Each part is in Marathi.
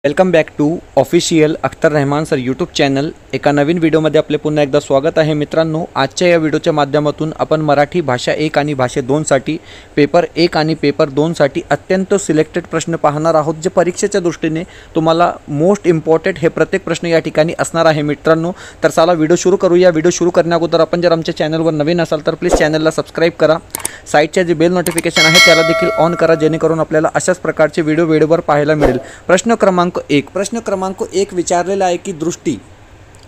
Welcome back to official Akhtar Rahman sir YouTube channel. एका नवीन व्हिडिओमध्ये आपले पुन्हा एकदा स्वागत आहे मित्रांनो। आजच्या या व्हिडिओच्या माध्यमातून आपण मराठी भाषा 1 आणि भाषा 2 साठी पेपर 1 आणि पेपर 2 साठी अत्यंत सिलेक्टेड प्रश्न पाहणार आहोत, जे परीक्षेच्या दृष्टीने तुम्हाला मोस्ट इम्पॉर्टंट हे प्रत्येक प्रश्न या ठिकाणी असणार आहे मित्रांनो। तर चला व्हिडिओ सुरू करूया। व्हिडिओ सुरू करण्याअगोदर आपण जर आमच्या चॅनलवर नवीन असाल तर प्लीज चॅनलला सबस्क्राइब करा, साइडचे जे बेल नोटिफिकेशन आहे त्याला देखील ऑन करा, जेणेकरून आपल्याला अशाच प्रकारचे व्हिडिओ वेळेवर पाहायला मिळेल। प्रश्न क्रमांक 1 प्रश्न क्रमांक 1 विचारलेला आहे की दृष्टी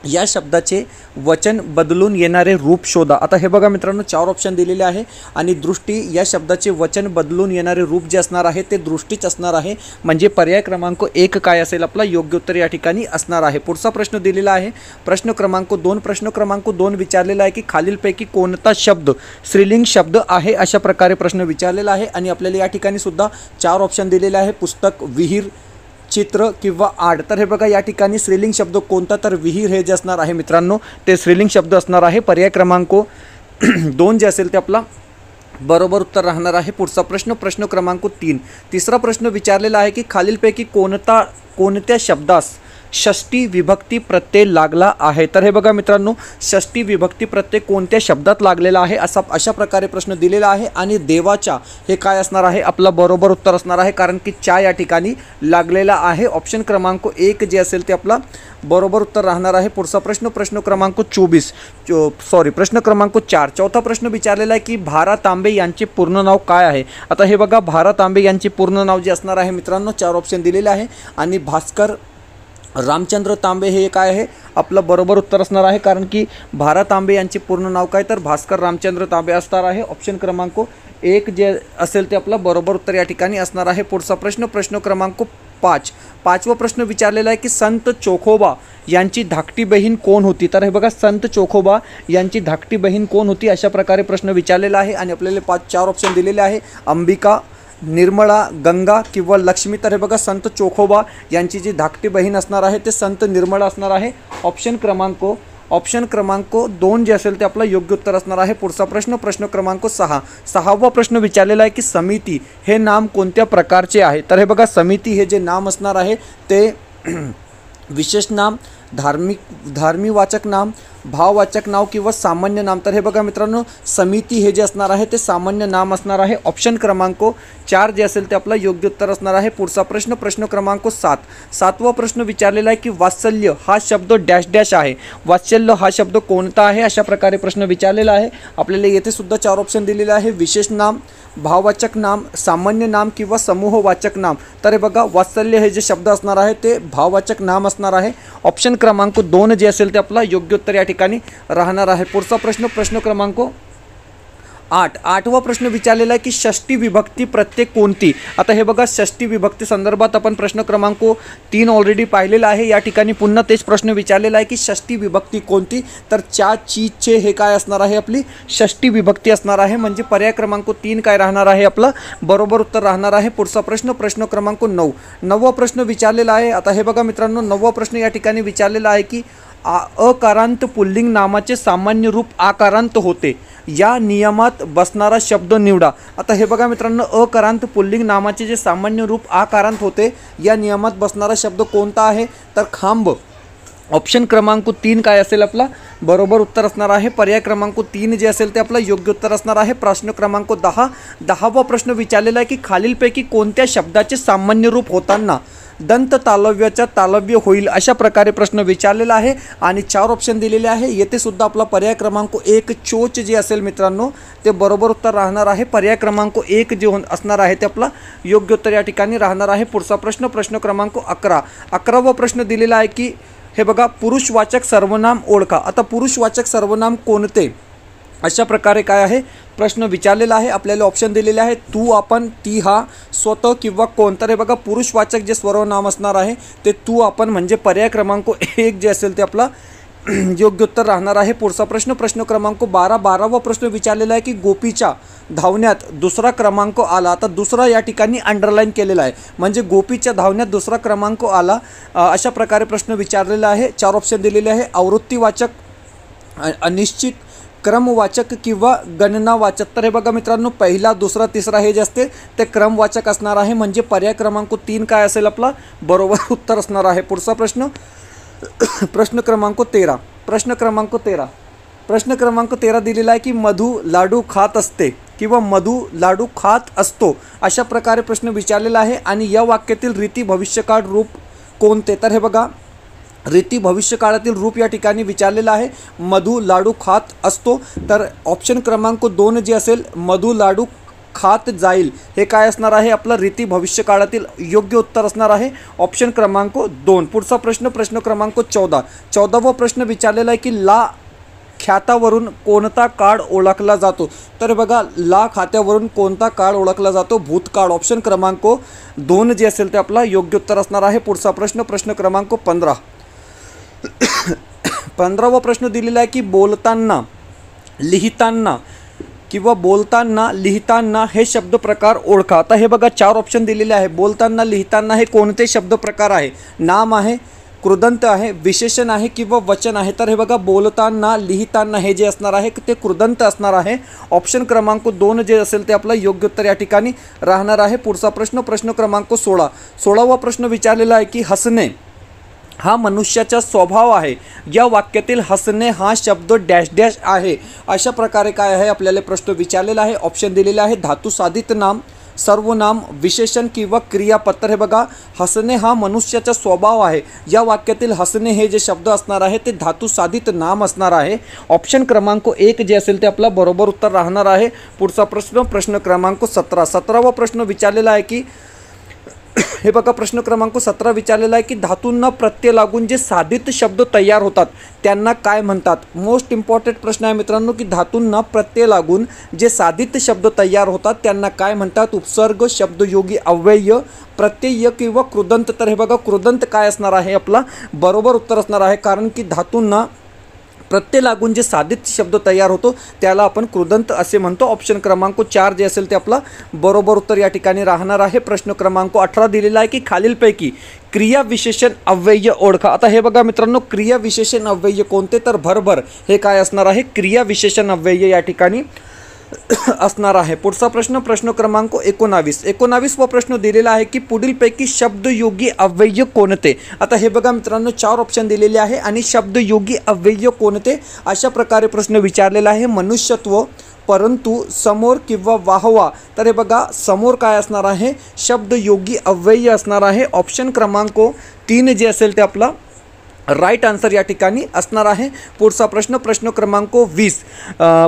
या शब्दाचे वचन बदलून येणारे रूप शोधा। आता हे बघा मित्रांनो, 4 ऑप्शन दिलेले आहे आणि दृष्टी या शब्दाचे वचन बदलून येणारे रूप जे असणार आहे ते दृष्टीच असणार आहे। म्हणजे पर्याय क्रमांक 1 काय असेल आपला योग्य उत्तर या ठिकाणी असणार आहे। पुढचा प्रश्न दिलेला आहे प्रश्न क्रमांक 2 प्रश्न क्रमांक 2 विचारलेला आहे की खालीलपैकी कोणता शब्द स्त्रीलिंग शब्द आहे, अशा प्रकारे प्रश्न विचारलेला आहे। आणि आपल्याला या ठिकाणी सुद्धा 4 ऑप्शन दिलेले आहे, पुस्तक, विहीर, चित्र किंवा आड। तर हे बघा या ठिकाणी स्त्रीलिंग शब्द कोणता, तर विहीर हे जे असणार आहे मित्रांनो ते स्त्रीलिंग शब्द असणार आहे। पर्याय क्रमांक 2 जे असेल ते आपला बरोबर उत्तर राहणार आहे। पुढचा प्रश्न प्रश्न क्रमांक 3 तिसरा प्रश्न विचारलेला आहे की खालीलपैकी कोणत्या शब्दास षष्टी विभक्ती प्रत्यय लागला आहे। तर हे बघा मित्रांनो, षष्टी विभक्ती प्रत्यय कोणत्या शब्दात लागलेला आहे अशा प्रकारे प्रश्न दिलेला आहे। आणि देवाच्या हे काय असणार आहे आपला बरोबर उत्तर असणार आहे, कारण की च्या या ठिकाणी लागलेला आहे। ऑप्शन क्रमांक 1 जे असेल ते आपला बरोबर उत्तर राहणार आहे। पुढचा प्रश्न प्रश्न क्रमांक 4 चौथा प्रश्न विचारलेला आहे की भारा तांबे यांचे पूर्ण नाव काय आहे। आता हे बघा भारा तांबे यांचे पूर्ण नाव जे असणार आहे मित्रांनो 4 ऑप्शन दिलेले आहे आणि भास्कर रामचंद्र तांबे हे काय आहे आपलं बरोबर उत्तर असणार आहे, कारण की भारा तांबे यांचे पूर्ण नाव काय, तर भास्कर रामचंद्र तांबे असणार आहे। ऑप्शन क्रमांक 1 जे असेल ते आपलं बरोबर उत्तर या ठिकाणी असणार आहे। पुढचा प्रश्न प्रश्न क्रमांक 5 प्रश्न विचारलेला आहे की संत चोखोबा यांची धाकटी बहीण कोण होती। तर हे बघा संत चोखोबा यांची धाकटी बहीण कोण होती, अशा प्रकारे प्रश्न विचारलेला आहे। आणि आपल्याला 4 ऑप्शन दिलेले आहे, अंबिका, निर्मळा, गंगा किंवा लक्ष्मी। तर हे बघा संत चोखोबा यांची जी धाकटी बहीण असणार आहे ते संत निर्मळा असणार आहे। ऑप्शन क्रमांक 2 जे असेल ते आपलं योग्य उत्तर असणार आहे। पुढचा प्रश्न प्रश्न क्रमांक 6 प्रश्न विचारलेला आहे की समिती हे नाम कोणत्या प्रकारचे आहे। तर हे बघा समिती हे जे नाम असणार आहे ते विशेष नाम, धार्मिवाचक नाम, भाववाचक नाव किंवा सामान्य नाम। तर हे बघा मित्रांनो समिती हे जे असणार आहे ते सामान्य नाम असणार आहे। ऑप्शन क्रमांक 4 जे असेल ते आपलं योग्य उत्तर असणार आहे। पुढचा प्रश्न प्रश्न क्रमांक 7 प्रश्न विचारलेला आहे की वात्सल्य हा शब्द डॅश डॅश आहे। वात्सल्य हा शब्द कोणता आहे, अशा प्रकारे प्रश्न विचारलेला आहे। आपल्याला येथे सुद्धा 4 ऑप्शन दिलेले आहे, विशेष नाम, भाववाचक नाम, सामान्य नाम किंवा समूहवाचक नाम। तर हे बघा वात्सल्य हे जे शब्द असणार आहे ते भाववाचक नाम असणार आहे। ऑप्शन क्रमांक 2 जे असेल ते आपलं योग्य उत्तर या ठिकाणी राहणार आहे। पुढचा प्रश्न प्रश्न क्रमांक 8 प्रश्न विचारलेला आहे की षष्टी विभक्ती प्रत्यय कोणती। आता हे बघा षष्टी विभक्ती संदर्भात आपण प्रश्न क्रमांक 3 ऑलरेडी पाहिलेला आहे। या ठिकाणी पुन्हा तेच प्रश्न विचारलेला आहे की षष्टी विभक्ती कोणती, तर च्या, ची, चे हे काय असणार आहे आपली षष्टी विभक्ती असणार आहे। म्हणजे पर्याय क्रमांक 3 काय राहणार आहे आपलं बरोबर उत्तर राहणार आहे। पुढचा प्रश्न प्रश्न क्रमांक 9 प्रश्न विचारलेला आहे। आता हे बघा मित्रांनो 9 प्रश्न या ठिकाणी विचारलेला आहे की अकारांत पुल्लिंग नामाचे सामान्य रूप आकारांत होते, या नियमात बसणारा शब्द निवडा। आता हे बघा मित्रांनो अकारांत पुल्लिंग नामाचे जे सामान्य रूप आकारांत होते या नियमात बसणारा शब्द कोणता आहे, तर खांब। ऑप्शन क्रमांक 3 काय असेल आपला बरोबर उत्तर असणार आहे। पर्याय क्रमांक 3 जे असेल ते आपलं योग्य उत्तर असणार आहे। प्रश्न क्रमांक 10 प्रश्न विचारलेला आहे की खालीलपैकी कोणत्या शब्दाचे सामान्य रूप होताना दंत तालव्याचा तालव्य होईल, अशा प्रकारे प्रश्न विचारलेला आहे। आणि 4 ऑप्शन दिलेले आहे। येथे सुद्धा आपला पर्याय क्रमांक 1 चोच जे असेल मित्रांनो ते बरोबर उत्तर राहणार आहे। पर्याय क्रमांक 1 जे असणार आहे ते आपला योग्य उत्तर या ठिकाणी राहणार आहे। पुढचा प्रश्न प्रश्न क्रमांक 11 प्रश्न दिलेला आहे की हे बघा पुरुषवाचक सर्वनाम ओळखा। आता पुरुषवाचक सर्वनाम कोणते, अशा प्रकारे काय आहे प्रश्न विचारलेला आहे। आपल्याला ऑप्शन दिलेले आहे, तू, आपण, ती, हा, स्वतः किंवा कोण। तर हे बघा पुरुषवाचक जे सर्वनाम असणार आहे ते तू, आपण म्हणजे पर्याय क्रमांक 1 जे असेल ते आपला योग्य उत्तर राहणार आहे। पुढचा प्रश्न प्रश्न क्रमांक 12 प्रश्न विचारलेला आहे की गोपीच्या धावण्यात दुसरा क्रमांक आला। आता दुसरा या ठिकाणी अंडरलाईन केलेला आहे, म्हणजे गोपीच्या धावण्यात दुसरा क्रमांक आला, अशा प्रकारे प्रश्न विचारलेला आहे। 4 ऑप्शन दिलेले आहे, आवृत्तीवाचक, अनिश्चित क्रमवाचक किंवा गणनावाचक. तर हे बघा मित्रांनो, पहिला, दुसरा, तिसरा हे जे असते ते क्रमवाचक असणार आहे. म्हणजे पर्याय क्रमांक 3 काय असेल आपला बरोबर उत्तर असणार आहे. पुढचा प्रश्न प्रश्न क्रमांक 13. प्रश्न क्रमांक 13 दिलेला आहे की मधु लाडू खात असते किंवा मधु लाडू खात असतो, अशा प्रकारे प्रश्न विचारलेला आहे. आणि या वाक्यातील रीती भविष्यकाळ रूप कोणते? तर हे बघा, रीती भविष्यकाळातील रूप या ठिकाणी विचारलेलं आहे. मधु लाडू खात असतो, तर ऑप्शन क्रमांक 2 जे असेल मधु लाडू खात जाईल, हे काय असणार आहे आपलं रीती भविष्यकाळातील योग्य उत्तर असणार आहे. ऑप्शन क्रमांक 2. पुढचा प्रश्न क्रमांक 14वा प्रश्न विचारलेला आहे की ला ख्यातावरून कोणता काळ ओळखला जातो? तर बघा, ला खात्यावरून कोणता काळ ओळखला जातो? भूतकाळ. ऑप्शन क्रमांक 2 जे असेल ते आपला योग्य उत्तर असणार आहे. पुढचा प्रश्न क्रमांक 15. 15वा प्रश्न दिलेला आहे की बोलताना, लिहिताना किंवा बोलताना, लिहिताना हे शब्द प्रकार ओळखा. आता हे बघा, 4 ऑप्शन दिलेले आहे. बोलताना, लिहिताना हे कोणते शब्द प्रकार आहे? नाम आहे, कृदंत आहे, विशेषण आहे किंवा वचन आहे? तर हे बघा, बोलताना, लिहिताना हे जे असणार आहे ते कृदंत असणार आहे. ऑप्शन क्रमांक 2 जे असेल ते आपलं योग्य उत्तर या ठिकाणी राहणार आहे. पुढचा प्रश्न क्रमांक 16. 16वा प्रश्न विचारलेला आहे की हसणे हा मनुष्याचा स्वभाव आहे. या वाक्यातील हसणे हा शब्द डॅश डॅश आहे, अशा प्रकारे काय आहे आपल्याला प्रश्न विचारलेला आहे. ऑप्शन दिलेले आहे धातू साधित नाम, सर्वनाम, विशेषण किंवा क्रियापद. तर हे बघा, हसणे हा मनुष्याचा स्वभाव आहे. या वाक्यातील हसणे हे जे शब्द असणार आहे ते धातू साधित नाम असणार आहे. ऑप्शन क्रमांक 1 जे असेल ते आपला बरोबर उत्तर राहणार आहे. पुढचा प्रश्न क्रमांक 17. 17वा प्रश्न विचारलेला आहे की हे बघा, प्रश्न क्रमांक 17 विचारलेला आहे की धातूंना प्रत्यय लागून जे साधित शब्द तयार होतात त्यांना काय म्हणतात? मोस्ट इम्पॉर्टंट प्रश्न आहे मित्रांनो की धातूंना प्रत्यय लागून जे साधित शब्द तयार होतात त्यांना काय म्हणतात? उपसर्ग, शब्दयोगी, अव्यय, प्रत्यय किंवा कृदंत. तर हे बघा, कृदंत काय असणार आहे आपला बरोबर उत्तर असणार आहे. कारण की धातूंना प्रत्यय लागून जे साधित शब्द तयार होतो त्याला आपण कृदंत असे म्हणतो. ऑप्शन क्रमांक 4 जे असेल ते आपला बरोबर उत्तर या ठिकाणी राहणार आहे. प्रश्न क्रमांक 18 दिलेला आहे की खालीलपैकी क्रिया विशेषण अव्यय ओळखा. आता हे बघा मित्रांनो, क्रिया विशेषण अव्यय कोणते? तर भरभर हे काय असणार आहे? क्रिया विशेषण अव्यय या ठिकाणी असणार आहे. पुढचा प्रश्न क्रमांक 19. 19वा प्रश्न दिलेला आहे की पुढीलपैकी शब्दयोगी अव्यय कोणते? आता हे बघा मित्रांनो, 4 ऑप्शन दिलेले आहे आणि शब्दयोगी अव्यय कोणते अशा प्रकारे प्रश्न विचारलेला आहे. मनुष्यत्व, परंतु, समोर किंवा वाहवा. तर हे बघा, समोर काय असणार आहे? शब्दयोगी अव्यय असणार आहे. ऑप्शन क्रमांक 3 जे असेल ते आपला राईट आन्सर या ठिकाणी असणार आहे. पुढचा प्रश्न क्रमांक 20.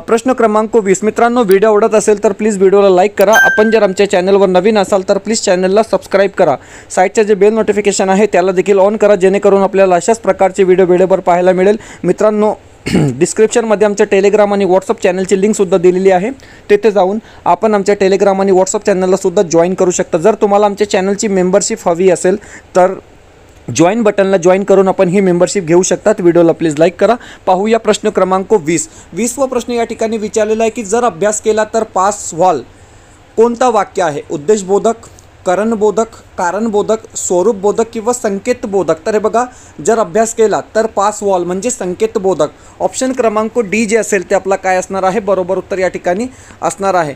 प्रश्न क्रमांक 20. मित्रांनो, व्हिडिओ आवडत असेल तर प्लीज व्हिडिओला लाईक करा. आपण जर आमच्या चॅनलवर नवीन असाल तर प्लीज चॅनलला सबस्क्राईब करा. साईडचे जे बेल नोटिफिकेशन आहे त्याला देखील ऑन करा, जेणेकरून आपल्याला अशाच प्रकारचे व्हिडिओ वेळेवर पाहायला मिळेल. मित्रांनो, डिस्क्रिप्शनमध्ये आमच्या टेलिग्राम आणि व्हॉट्सअप चॅनलची लिंकसुद्धा दिलेली आहे. तेथे जाऊन आपण आमच्या टेलिग्राम आणि व्हॉट्सअप चॅनललासुद्धा जॉईन करू शकता. जर तुम्हाला आमच्या चॅनलची मेंबरशिप हवी असेल तर जॉईन बटनला जॉईन करून आपण ही मेंबरशिप घेऊ शकतात. व्हिडिओला प्लीज लाईक करा. पाहूया प्रश्न क्रमांक 20. 20वा प्रश्न या ठिकाणी विचारलेला आहे की जर अभ्यास केला तर पास व्हाल. कोणता वाक्य आहे? उद्देशबोधक, करणबोधक, कारणबोधक, स्वरूपबोधक किंवा संकेतबोधक. तर हे बघा, जर अभ्यास केला तर पास व्हाल म्हणजे संकेतबोधक. ऑप्शन क्रमांक डी जे असेल ते आपला काय असणार आहे? बरोबर उत्तर या ठिकाणी असणार आहे.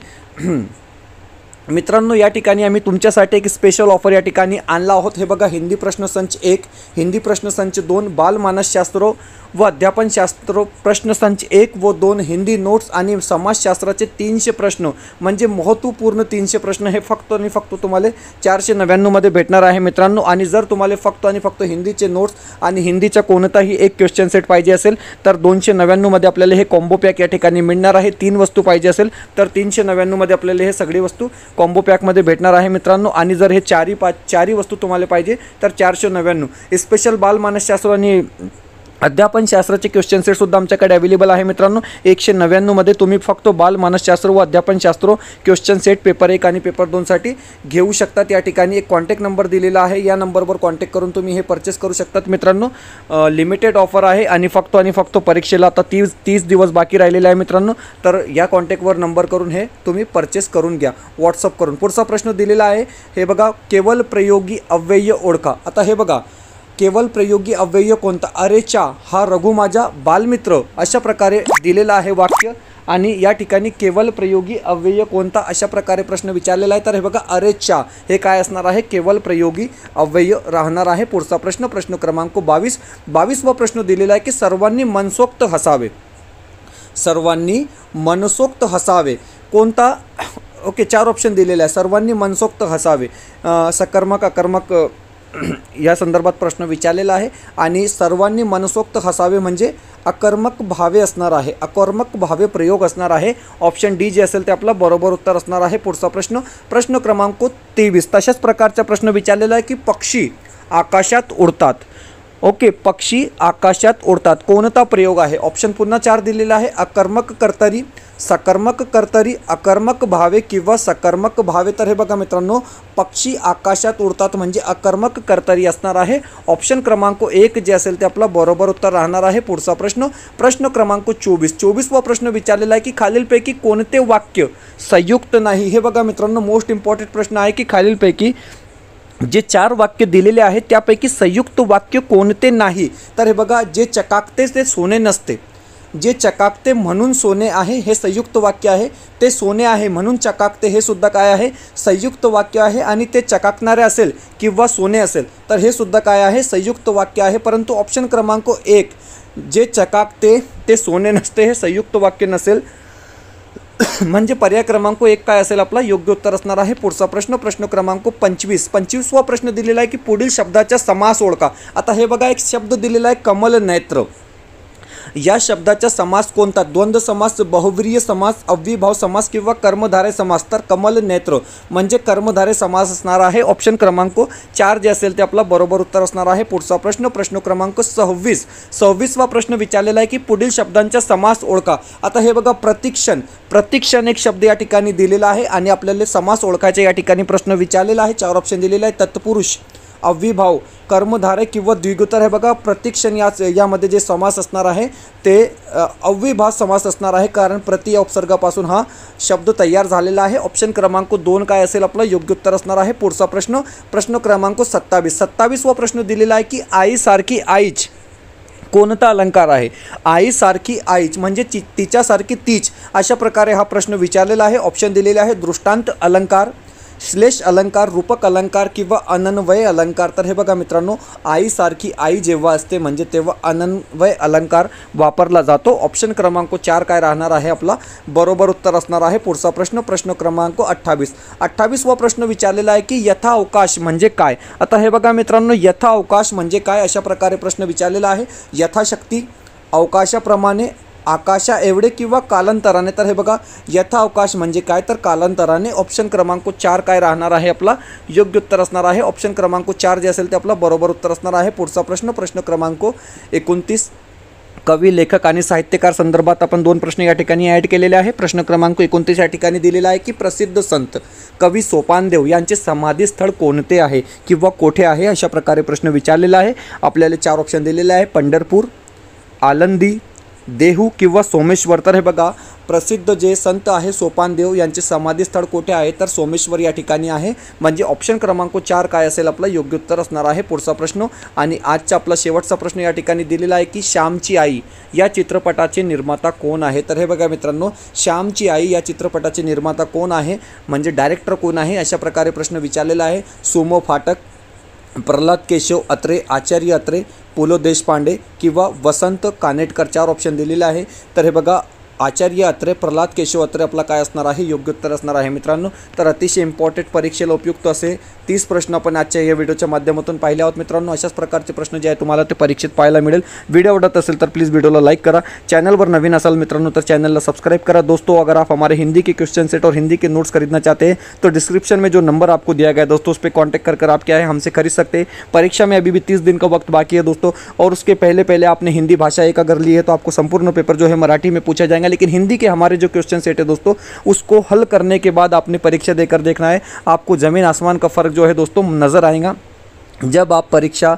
मित्रांनो, या ठिकाणी आम्ही तुमच्यासाठी एक स्पेशल ऑफर या ठिकाणी आणला आहोत. हे बघा, हिंदी प्रश्नसंच 1, हिंदी प्रश्नसंच 2, बालमानसशास्त्र व अध्यापनशास्त्र प्रश्नसंच 1 व 2, हिंदी नोट्स आणि समाजशास्त्राचे 300 प्रश्न म्हणजे महत्त्वपूर्ण 300 प्रश्न हे फक्त आणि फक्त तुम्हाला 499 मध्ये भेटणार आहे मित्रांनो. आणि जर तुम्हाला फक्त आणि फक्त हिंदीचे नोट्स आणि हिंदीचा कोणताही एक क्वेश्चन सेट पाहिजे असेल तर 299 मध्ये आपल्याला हे कॉम्बो पॅक या ठिकाणी मिळणार आहे. 3 वस्तू पाहिजे असेल तर 399 मध्ये आपल्याला हे सगळी वस्तू कॉम्बो पॅकमध्ये भेटणार आहे मित्रांनो. आणि जर हे चारही वस्तू तुम्हाला पाहिजे तर 499. स्पेशल बालमानसशास्त्र आणि अध्यापनशास्त्राचे क्वेश्चन सेटसुद्धा आमच्याकडे अवेलेबल आहे मित्रांनो. 199 मध्ये तुम्ही फक्त बालमानसशास्त्र व अध्यापनशास्त्र क्वेश्चन सेट पेपर 1 आणि पेपर 2 साठी घेऊ शकतात. या ठिकाणी एक कॉन्टॅक्ट नंबर दिलेला आहे, या नंबरवर कॉन्टॅक्ट करून तुम्ही हे परचेस करू शकतात मित्रांनो. लिमिटेड ऑफर आहे आणि फक्त परीक्षेला आता 30 दिवस बाकी राहिलेले आहे मित्रांनो. तर या कॉन्टॅक्टवर नंबर करून हे तुम्ही परचेस करून घ्या व्हॉट्सअप करून. पुढचा प्रश्न दिलेला आहे, हे बघा, केवळ प्रयोगी अव्यय ओळखा. आता हे बघा, केवल प्रयोगी अव्यय कोणता? अरेच्या हा रघु माझा बालमित्र, अशा प्रकारे दिलेलं आहे वाक्य। आणि या ठिकाणी केवल प्रयोगी अव्यय कोणता अशा प्रकारे प्रश्न विचारलेला आहे। तर हे बघा अरेच्या हे काय असणार आहे? केवल प्रयोगी अव्यय राहणार आहे। पुढचा प्रश्न, प्रश्न क्रमांक 22वा प्रश्न दिलेला आहे की सर्वांनी मनसोक्त हसावे। सर्वांनी मनसोक्त हसावे कोणता? ओके, 4 ऑप्शन दिलेले आहे। सर्वांनी मनसोक्त हसावे, सकर्मक अकर्मक या संदर्भात प्रश्न विचारलेला आहे। आणि सर्वांनी मनसोक्त हसावे म्हणजे अकर्मक भावे असणार आहे, अकर्मक भावे प्रयोग असणार आहे। ऑप्शन डी जे असेल ते आपला बरोबर उत्तर असणार आहे। पुढचा प्रश्न, प्रश्न क्रमांक 23 तशाच प्रकारचा प्रश्न विचारलेला आहे की पक्षी आकाशात उडतात। ओके, पक्षी आकाशात उडतात कोणता प्रयोग आहे? ऑप्शन पुन्हा 4 दिलेला आहे। अकर्मक कर्तरी, सकर्मक कर्तरी, अकर्मक भावे किंवा सकर्मक भावे। तर हे बघा मित्रांनो, पक्षी आकाशात उडतात म्हणजे अकर्मक कर्तरी असणार आहे। ऑप्शन क्रमांक 1 जे असेल ते आपला बरोबर उत्तर राहणार आहे। पुढचा प्रश्न, प्रश्न क्रमांक 24वा प्रश्न विचारलेला आहे की खालीलपैकी कोणते वाक्य संयुक्त नाही? हे बघा मित्रांनो, मोस्ट इम्पॉर्टंट प्रश्न आहे की खालीलपैकी जे 4 वाक्य दिलेले आहेत त्यापैकी संयुक्त वाक्य कोणते नाही? तर हे बघा, जे चकाकते ते सोने नसते, जे चकाकते म्हणून सोने आहे हे संयुक्त वाक्य आहे। ते सोने आहे म्हणून चकाकते हे सुद्धा काय आहे? संयुक्त वाक्य आहे। आणि ते चकाकणारे असेल किंवा सोने असेल तर हे सुद्धा काय आहे? संयुक्त वाक्य आहे। परंतु ऑप्शन क्रमांक 1 जे चकाकते ते सोने नसते हे संयुक्त वाक्य नसेल, म्हणजे पर्याय क्रमांक 1 काय असेल आपला योग्य उत्तर असणार आहे। पुढचा प्रश्न, प्रश्न क्रमांक 25वा प्रश्न दिलेला आहे की पुढील शब्दाचा समास ओळखा। आता हे बघा, एक शब्द दिलेला आहे कमल नेत्र, या शब्दाचा समास कोणता? द्वंद्व समास, बहुव्रीही समास, अव्ययीभाव समास किंवा कर्मधारय समास। तर कमल नेत्र म्हणजे कर्मधारय समास असणार आहे। ऑप्शन क्रमांक 4 जे असेल ते आपला बरोबर उत्तर असणार आहे। पुढचा प्रश्न, प्रश्न क्रमांक 26वा प्रश्न विचारलेला आहे की पुढील शब्दांचा समास ओळखा। आता हे बघा, प्रतिक्षण एक शब्द या ठिकाणी दिलेला आहे आणि आपल्याला समास ओळखायचे या ठिकाणी प्रश्न विचारलेला आहे। 4 ऑप्शन दिलेले आहे। तत्पुरुष, अव्ययीभाव, कर्मधारय किंवा द्विगुतर। हे बघा, प्रतिक्षण यामध्ये जे समास असणार आहे ते अव्ययीभाव समास असणार आहे, कारण प्रति या उपसर्गापासून हा शब्द तयार झालेला आहे। ऑप्शन क्रमांक 2 काय असेल आपलं योग्य उत्तर असणार आहे। पुढचा प्रश्न, प्रश्न क्रमांक 27वा प्रश्न दिलेला आहे की आईसारखी आईच कोणता अलंकार आहे? आईसारखी आईच म्हणजे तिच्यासारखी तीच, अशा प्रकारे हा प्रश्न विचारलेला आहे। ऑप्शन दिलेले आहे दृष्टांत अलंकार, श्लेष अलंकार, रूपक अलंकार किंवा अनन्वय अलंकार। तर हे बघा मित्रांनो, आईसारखी आई जेव्हा असते म्हणजे तेव्हा अनन्वय अलंकार वापरला जातो। ऑप्शन क्रमांक 4 काय राहणार आहे आपला बरोबर उत्तर असणार आहे। पुढचा प्रश्न, प्रश्न क्रमांक 28वा प्रश्न विचारलेला आहे की यथाअवकाश म्हणजे काय? आता हे बघा मित्रांनो, यथाअवकाश म्हणजे काय अशा प्रकारे प्रश्न विचारलेला आहे। यथाशक्ती, अवकाशाप्रमाणे, आकाशा एवढे किंवा कालांतराने। तर हे बघा, यथाअवकाश म्हणजे काय? तर कालांतराने। ऑप्शन क्रमांक 4 काय राहणार आहे आपला योग्य उत्तर असणार आहे। ऑप्शन क्रमांक 4 जे असेल ते आपला बरोबर उत्तर असणार आहे। पुढचा प्रश्न, प्रश्न क्रमांक 29 कवी, लेखक आणि साहित्यकार संदर्भात आपण 2 प्रश्न या ठिकाणी ॲड केलेले आहे। प्रश्न क्रमांक 29 या ठिकाणी दिलेला आहे की प्रसिद्ध संत कवी सोपानदेव यांचे समाधीस्थळ कोणते आहे किंवा कोठे आहे अशा प्रकारे प्रश्न विचारलेला आहे। आपल्याला 4 ऑप्शन दिलेले आहे, पंढरपूर, आळंदी, देहू किंवा सोमेश्वर। तर हे बघा, प्रसिद्ध जे संत आहे सोपानदेव यांचे समाधीस्थळ कुठे आहे? तर सोमेश्वर या ठिकाणी आहे, म्हणजे ऑप्शन क्रमांक 4 काय असेल आपलं योग्य उत्तर असणार आहे। पुढचा प्रश्न आणि आजचा आपला शेवटचा प्रश्न या ठिकाणी दिलेला आहे की श्यामची आई या चित्रपटाचे निर्माता कोण आहे? तर हे बघा मित्रांनो, श्यामची आई या चित्रपटाचे निर्माता कोण आहे म्हणजे डायरेक्टर कोण आहे अशा प्रकारे प्रश्न विचारलेला आहे। सोमो फाटक, प्रल्हाद केशव अत्रे, आचार्य अत्रे, पु ल देशपांडे किंवा वसंत कानेटकर। 4 ऑप्शन दिलेले आहे। तर हे बघा, आचार्य अत्रे, प्रल्हाद केशव अत्रे आपला काय असणार आहे योग्य उत्तर असणार आहे मित्रांनो। तर अतिशय इम्पॉर्टंट परीक्षेला उपयुक्त असे 30 प्रश्न आपण आजच्या या व्हिडिओच्या माध्यमातून पाहिले आहोत मित्रांनो। अशाच प्रकारचे प्रश्न जे आहे तुम्हाला ते परीक्षेत पाहायला मिळेल। व्हिडिओ आवडत असेल तर प्लीज़ वीडियो को लाइक करा, चैनल पर नवीन असल मित्रों तो चैनल सब्सक्राइब करा। दोस्तों अगर आप हमारे हिंदी के क्वेश्चन सेट और हिंदी के नोट्स खरीदना चाहते हैं तो डिस्क्रिप्शन में जो नंबर आपको दिया गया है दोस्तों उस पर कॉन्टैक्ट कर आप क्या है हमसे खरीद सकते हैं। परीक्षा में अभी भी 30 दिन का वक्त बाकी है दोस्तों, और उसके पहले आपने हिंदी भाषा 1 अगर ली है तो आपको संपूर्ण पेपर जो है मराठी में पूछा जाएगा, लेकिन हिंदी के हमारे जो क्वेश्चन सेट है दोस्तों उसको हल करने के बाद आपने परीक्षा देकर देखना है। आपको ज़मीन आसमान का फ़र्क जो है दोस्तों नज़र आएगा जब आप परीक्षा